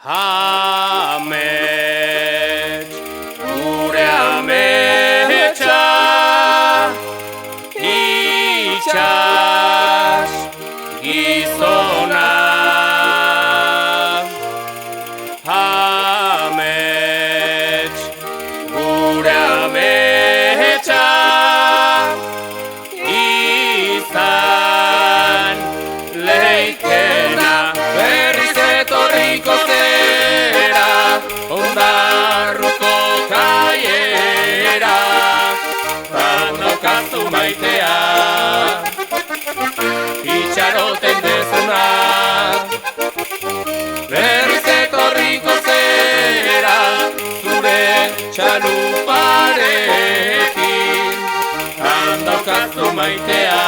Amets, gure ametsa, itsas gizona. Amets, gure ametsa, izan leikena. Berriz etorriko zera, ondarruko kaiera, daukazu maitea, itxaroten dezuna. Berriz etorriko zera, zure txaluparekin, daukazu maitea,